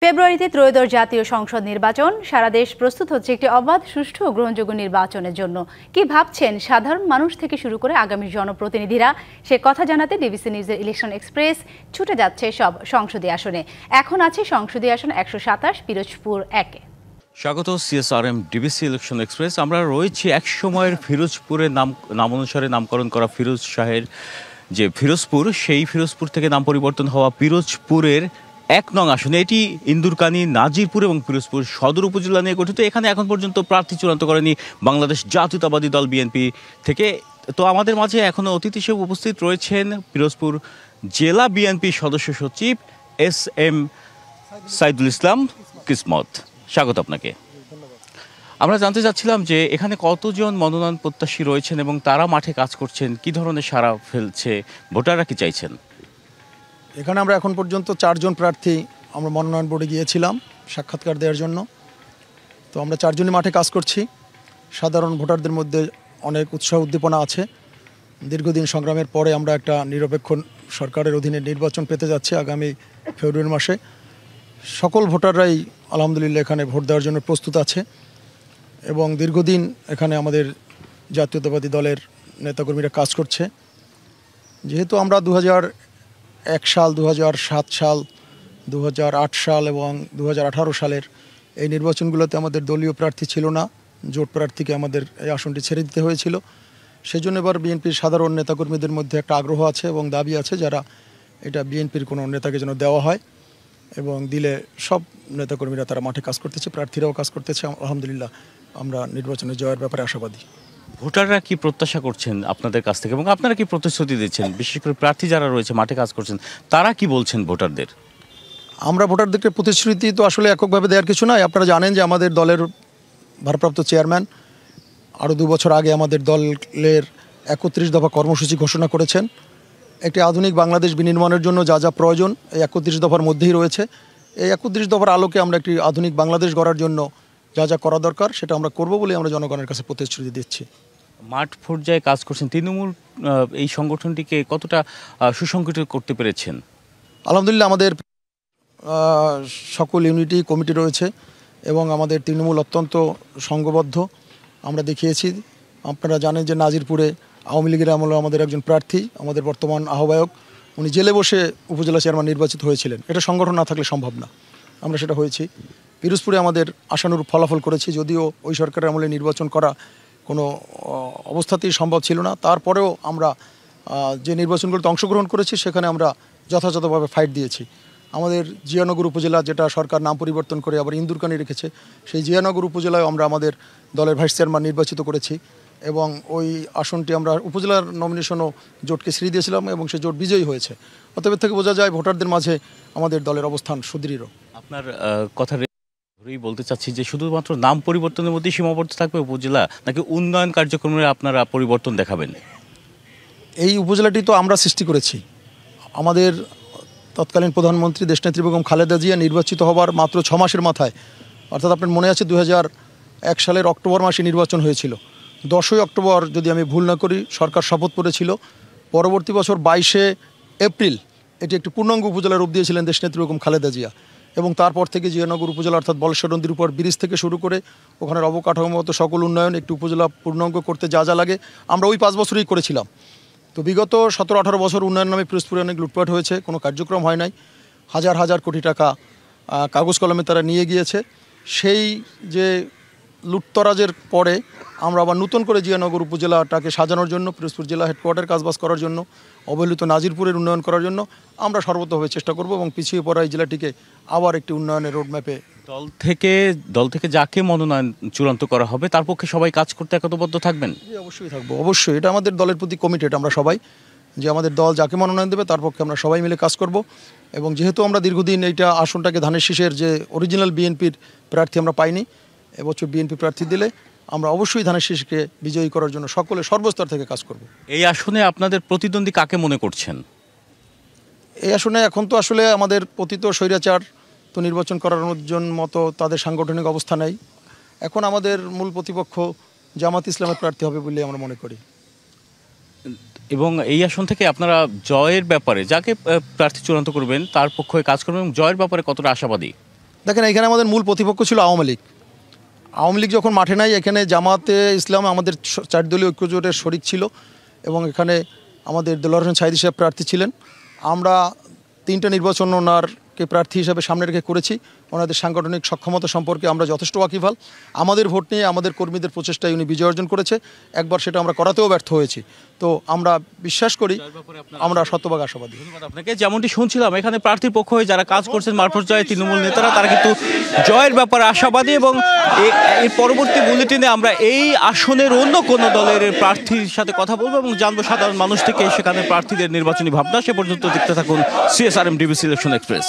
ফেব্রুয়ারিতে ত্রয়োদশ জাতীয় সংসদ নির্বাচন। সারা দেশ প্রস্তুত হচ্ছে একটি অবাধ, সুষ্ঠু ও গ্রহণযোগ্য নির্বাচনের জন্য। কি ভাবছেন সাধারণ মানুষ থেকে শুরু করে আগামী জনপ্রতিনিধিরা, সে কথা জানাতে ডিবিসি নিউজের ইলেকশন এক্সপ্রেস ছুটে যাচ্ছে সব সংসদীয় আসনে। এখন আছে সংসদীয় আসন 127 পিরোজপুর 1-এ। স্বাগত সিএসআরএম ডিবিসি ইলেকশন এক্সপ্রেস। আমরা রয়েছি এক সময়ের ফিরোজপুরের নাম অনুসারে নামকরণ করা ফিরোজ শাহের যে ফিরোজপুর, সেই ফিরোজপুর থেকে নাম পরিবর্তন হওয়া পিরোজপুরের 1 নং আসনে। এটি ইন্দুরকানী, নাজিরপুর এবং পিরোজপুর সদর উপজেলা নিয়ে গঠিত। এখানে এখন পর্যন্ত প্রার্থী চূড়ান্ত করেনি বাংলাদেশ জাতীয়তাবাদী দল বিএনপি থেকে। তো আমাদের মাঝে এখনও অতিথি হিসেবে উপস্থিত রয়েছেন পিরোজপুর জেলা বিএনপি সদস্য সচিব SM সাইদুল ইসলাম কিসমত। স্বাগত আপনাকে। আমরা জানতে চাচ্ছিলাম যে এখানে কতজন মনোনয়ন প্রত্যাশী রয়েছেন এবং তারা মাঠে কাজ করছেন, কি ধরনের সাড়া ফেলছে, ভোটাররা কি চাইছেন? এখানে আমরা এখন পর্যন্ত 4 জন প্রার্থী আমরা মনোনয়ন বোর্ডে গিয়েছিলাম সাক্ষাৎকার দেওয়ার জন্য। তো আমরা 4 জনই মাঠে কাজ করছি। সাধারণ ভোটারদের মধ্যে অনেক উৎসাহ উদ্দীপনা আছে। দীর্ঘদিন সংগ্রামের পরে আমরা একটা নিরপেক্ষ সরকারের অধীনে নির্বাচন পেতে যাচ্ছি আগামী ফেব্রুয়ারি মাসে। সকল ভোটাররাই আলহামদুলিল্লাহ এখানে ভোট দেওয়ার জন্য প্রস্তুত আছে এবং দীর্ঘদিন এখানে আমাদের জাতীয়তাবাদী দলের নেতাকর্মীরা কাজ করছে। যেহেতু আমরা 2001 সাল, 2007 সাল, 2008 সাল এবং 2018 সালের এই নির্বাচনগুলোতে আমাদের দলীয় প্রার্থী ছিল না, জোট প্রার্থীকে আমাদের এই আসনটি ছেড়ে দিতে হয়েছিল। সেই জন্য এবার বিএনপির সাধারণ নেতাকর্মীদের মধ্যে একটা আগ্রহ আছে এবং দাবি আছে যারা এটা বিএনপির কোনো নেতাকে যেন দেওয়া হয়, এবং দিলে সব নেতাকর্মীরা তারা মাঠে কাজ করতেছে, প্রার্থীরাও কাজ করতেছে। আলহামদুলিল্লাহ আমরা নির্বাচনে জয়ের ব্যাপারে আশাবাদী। ভোটাররা কি প্রত্যাশা করছেন আপনাদের কাছ থেকে এবং আপনারা কি প্রতিশ্রুতি দিচ্ছেন? বিশেষ করে প্রার্থী যারা রয়েছে মাঠে কাজ করছেন, তারা কি বলছেন ভোটারদের? আমরা ভোটারদেরকে প্রতিশ্রুতি তো আসলে এককভাবে দেওয়ার কিছু নয়। আপনারা জানেন যে আমাদের দলের ভারপ্রাপ্ত চেয়ারম্যান আরও 2 বছর আগে আমাদের দলের 31 দফা কর্মসূচি ঘোষণা করেছেন। একটি আধুনিক বাংলাদেশ বিনির্মাণের জন্য যা যা প্রয়োজন এই 31 দফার মধ্যেই রয়েছে। এই 31 দফার আলোকে আমরা একটি আধুনিক বাংলাদেশ গড়ার জন্য যা যা করা দরকার সেটা আমরা করব বলে আমরা জনগণের কাছে প্রতিশ্রুতি দিচ্ছি। মাঠ পর্যায়ে কাজ করছেন, তৃণমূল এই সংগঠনটিকে কতটা সুসংগঠিত করতে পেরেছেন? আলহামদুলিল্লাহ আমাদের সকল ইউনিটি কমিটি রয়েছে এবং আমাদের তৃণমূল অত্যন্ত সংঘবদ্ধ আমরা দেখিয়েছি। আপনারা জানেন যে নাজিরপুরে আওয়ামী লীগের আমলে আমাদের একজন প্রার্থী, আমাদের বর্তমান আহ্বায়ক, উনি জেলে বসে উপজেলা চেয়ারম্যান নির্বাচিত হয়েছিলেন। এটা সংগঠন না থাকলে সম্ভব না, আমরা সেটা হয়েছি। পিরোজপুরে আমাদের আশানুরূপ ফলাফল করেছি, যদিও ওই সরকারের আমলে নির্বাচন করা কোনো অবস্থাতেই সম্ভব ছিল না। তারপরেও আমরা যে নির্বাচনগুলোতে অংশগ্রহণ করেছি সেখানে আমরা যথাযথভাবে ফাইট দিয়েছি। আমাদের জিয়ানগর উপজেলা, যেটা সরকার নাম পরিবর্তন করে আবার ইন্দুরকানী রেখেছে, সেই জিয়ানগর উপজেলায় আমরা আমাদের দলের ভাইস চেয়ারম্যান নির্বাচিত করেছি এবং ওই আসনটি আমরা উপজেলার নমিনেশনও জোটকে ছেড়ে দিয়েছিলাম এবং সে জোট বিজয়ী হয়েছে। অতএব থেকে বোঝা যায় ভোটারদের মাঝে আমাদের দলের অবস্থান সুদৃঢ়। আপনার কথা ধরেই বলতে চাচ্ছি যে শুধুমাত্র নাম পরিবর্তনের মধ্যেই সীমাবদ্ধ থাকবে উপজেলা, নাকি উন্নয়ন কার্যক্রমে আপনারা পরিবর্তন দেখাবেন? এই উপজেলাটি তো আমরা সৃষ্টি করেছি। আমাদের তৎকালীন প্রধানমন্ত্রী দেশনেত্রী বেগম খালেদা জিয়া নির্বাচিত হবার মাত্র 6 মাসের মাথায়, অর্থাৎ আপনার মনে আছে 2001 সালের অক্টোবর মাসে নির্বাচন হয়েছিল। 10ই অক্টোবর যদি আমি ভুল না করি সরকার শপথ করেছিল। পরবর্তী বছর 22শে এপ্রিল এটি একটি পূর্ণাঙ্গ উপজেলার রূপ দিয়েছিলেন দেশনেত্রী বেগম খালেদা জিয়া, এবং তারপর থেকে জিয়ানগর উপজেলা অর্থাৎ বলেশ্বর নদীর উপর ব্রিজ থেকে শুরু করে ওখানের অবকাঠামোগত সকল উন্নয়ন, একটি উপজেলা পূর্ণাঙ্গ করতে যা যা লাগে আমরা ওই 5 বছরই করেছিলাম। তো বিগত 17-18 বছর উন্নয়ন নামে পিরোজপুরে অনেক লুটপাট হয়েছে, কোনো কার্যক্রম হয় নাই। হাজার হাজার কোটি টাকা কাগজ কলমে তারা নিয়ে গিয়েছে। সেই যে লুটতরাজের পরে আমরা আবার নতুন করে জিয়ানগর উপজেলাটাকে সাজানোর জন্য, পিরোজপুর জেলা হেডকোয়ার্টার কাজবাজ করার জন্য, অবহেলিত নাজিরপুরের উন্নয়ন করার জন্য আমরা সর্বতভাবে চেষ্টা করব এবং পিছিয়ে পড়া এই জেলাটিকে আবার একটি উন্নয়নের রোডম্যাপে দল থেকে যাকে মনোনয়ন চূড়ান্ত করা হবে তার পক্ষে সবাই কাজ করতে একতাবদ্ধ থাকবেন? অবশ্যই থাকবো, অবশ্যই। এটা আমাদের দলের প্রতি কমিটেড আমরা সবাই, যে আমাদের দল যাকে মনোনয়ন দেবে তার পক্ষে আমরা সবাই মিলে কাজ করব। এবং যেহেতু আমরা দীর্ঘদিন এইটা আসনটাকে ধানের শীষের যে অরিজিনাল বিএনপির প্রার্থী আমরা পাইনি, এবছর বিএনপি প্রার্থী দিলে আমরা অবশ্যই ধানের শীষকে বিজয়ী করার জন্য সকলে সর্বস্তর থেকে কাজ করব। এই আসনে আপনাদের প্রতিদ্বন্দ্বী কাকে মনে করছেন? এই আসনে এখন তো আসলে আমাদের পতিত স্বৈরাচার তো নির্বাচন করার মতো তাদের সাংগঠনিক অবস্থা নেই। এখন আমাদের মূল প্রতিপক্ষ জামাত ইসলামের প্রার্থী হবে বলে আমরা মনে করি। এবং এই আসন থেকে আপনারা জয়ের ব্যাপারে যাকে প্রার্থী চূড়ান্ত করবেন তার পক্ষে কাজ করবেন এবং জয়ের ব্যাপারে কতটা আশাবাদী? দেখেন এখানে আমাদের মূল প্রতিপক্ষ ছিল আওয়ামী লীগ। আওয়ামী লীগ যখন মাঠে নাই, এখানে জামাতে ইসলাম আমাদের 4 দলীয় ঐক্যজোটের শরিক ছিল এবং এখানে আমাদের দেলোয়ার হোসেন সাঈদী সাহেব প্রার্থী ছিলেন। আমরা 3টা নির্বাচন ওনারকে প্রার্থী হিসাবে সামনে রেখে করেছি। ওনাদের সাংগঠনিক সক্ষমতা সম্পর্কে আমরা যথেষ্ট ওয়াকিবহাল। আমাদের ভোট নিয়ে আমাদের কর্মীদের প্রচেষ্টায় উনি বিজয় অর্জন করেছে। একবার সেটা আমরা করাতেও ব্যর্থ হয়েছি। তো আমরা বিশ্বাস করি, আমরা শতভাগ আশাবাদী। ধন্যবাদ আপনাকে। যেমনটি শুনছিলাম, এখানে প্রার্থীর পক্ষ হয়ে যারা কাজ করছেন মাঠ পর্যায়ে তৃণমূল নেতারা, তারা কিন্তু জয়ের ব্যাপারে আশাবাদী এবং এর পরবর্তী বুলেটিনে আমরা এই আসনের অন্য কোনো দলের প্রার্থীর সাথে কথা বলবো এবং জানবো সাধারণ মানুষ থেকে সেখানে প্রার্থীদের নির্বাচনী ভাবনা। সে পর্যন্ত দেখতে থাকুন CSRM ডিবিসি ইলেকশন এক্সপ্রেস।